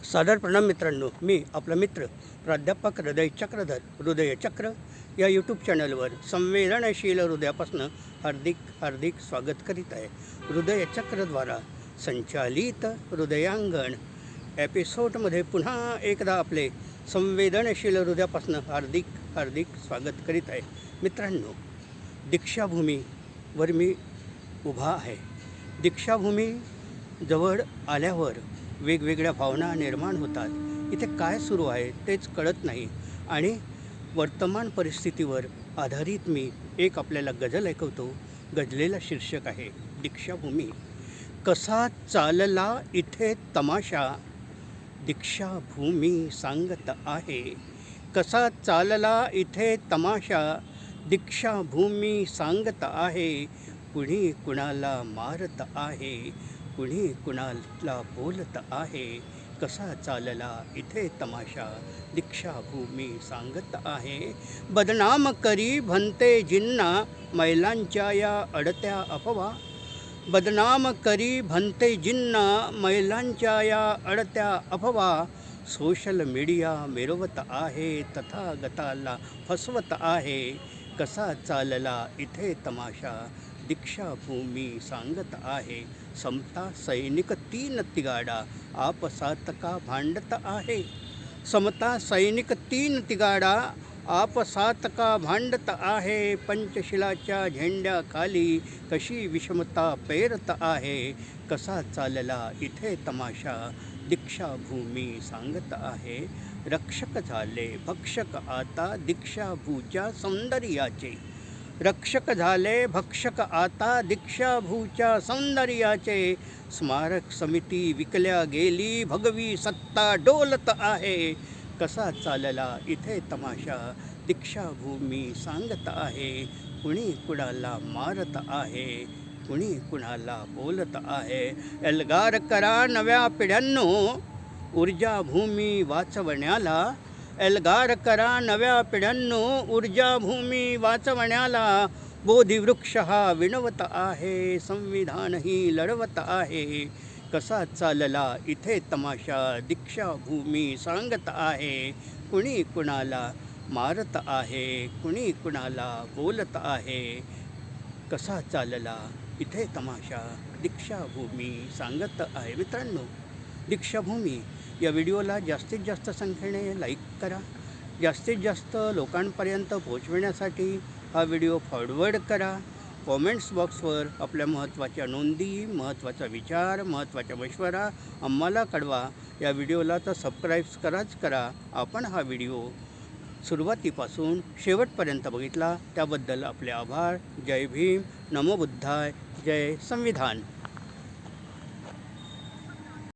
सादर प्रणाम मित्रांनो, मी आपला मित्र प्राध्यापक हृदय चक्रधर हृदयचक्र या यूट्यूब चॅनलवर संवेदनशील हृदयापासून हार्दिक स्वागत करीत आहे. हृदयचक्रद्वारा संचालित हृदयांगण एपिसोडमध्ये पुन्हा एकदा आपले संवेदनशील हृदयापासून हार्दिक स्वागत करीत आहे. मित्रांनो, दीक्षाभूमीवर मी उभा आहे. दीक्षाभूमी जवळ आल्यावर वेगवेगळ्या भावना निर्माण होतात. इथे काय सुरू आहे तेच कळत नाही आणि वर्तमान परिस्थितीवर आधारित मी एक आपल्याला गझल ऐकवतो. गझलेला शीर्षक आहे दीक्षाभूमी. कसा चालला इथे तमाशा, दीक्षाभूमी सांगत आहे. कसा चालला इथे तमाशा, दीक्षाभूमी सांगत आहे. कुणी कुणाला मारत आहे, कुणी कुणाला बोलत आहे. कसा चालला इथे तमाशा, दीक्षाभूमी सांगत आहे. बदनाम करी भन्ते जिन्ना, महिलांच्या या अडत्या अफवा. बदनाम करी भन्ते जिन्ना, महिलांच्या या अडत्या अफवा. सोशल मीडिया मिरवत आहे, तथागताला फसवत आहे. कसा चालला इथे तमाशा, दीक्षाभूमी सांगत आहे. समता सैनिक तीन तिगाडा, आपसात का भांडत आहे. समता सैनिक तीन तिगाडा, आपसात का भांडत आहे. पंचशिलाच्या झेंड्याखाली कशी विषमता पेरत आहे. कसा चालला इथे तमाशा, दीक्षाभूमी सांगत आहे. रक्षक झाले भक्षक आता दीक्षाभूच्या सौंदर्याचे. रक्षक झाले भक्षक आता दीक्षाभूच्या सौंदर्याचे. स्मारक समिती विकल्या गेली, भगवी सत्ता डोलत आहे. कसा चालला इथे तमाशा, दीक्षाभूमी सांगत आहे. कुणी कुणाला मारत आहे, कुणी कुणाला बोलत आहे. एल्गार करा नव्या पिढ्यांनो, ऊर्जाभूमी वाचवण्याला. एल्गार करा नव्या पिढ्यांनो, ऊर्जाभूमी वाचवण्याला. बोधिवृक्ष हा विणवत आहे, संविधानही लढवत आहे. कसा चालला इथे तमाशा, दीक्षाभूमी सांगत आहे. कुणी कुणाला मारत आहे, कुणी कुणाला बोलत आहे. कसा चालला इथे तमाशा, दीक्षाभूमी सांगत आहे. मित्रांनो, दीक्षाभूमी या व्हिडिओला जास्तीत जास्त संख्येने लाईक करा. जास्तीत जास्त लोकांपर्यंत पोहोचविण्यासाठी हा व्हिडिओ फॉरवर्ड करा. कॉमेंट्स बॉक्सवर आपल्या महत्त्वाच्या नोंदी, महत्त्वाचा विचार, महत्त्वाचा मशवरा आम्हाला कळवा. या व्हिडिओला तर सबस्क्राईब करा. आपण हा व्हिडिओ सुरुवातीपासून शेवटपर्यंत बघितला त्याबद्दल आपले आभार. जय भीम, नमो बुद्धाय, जय संविधान.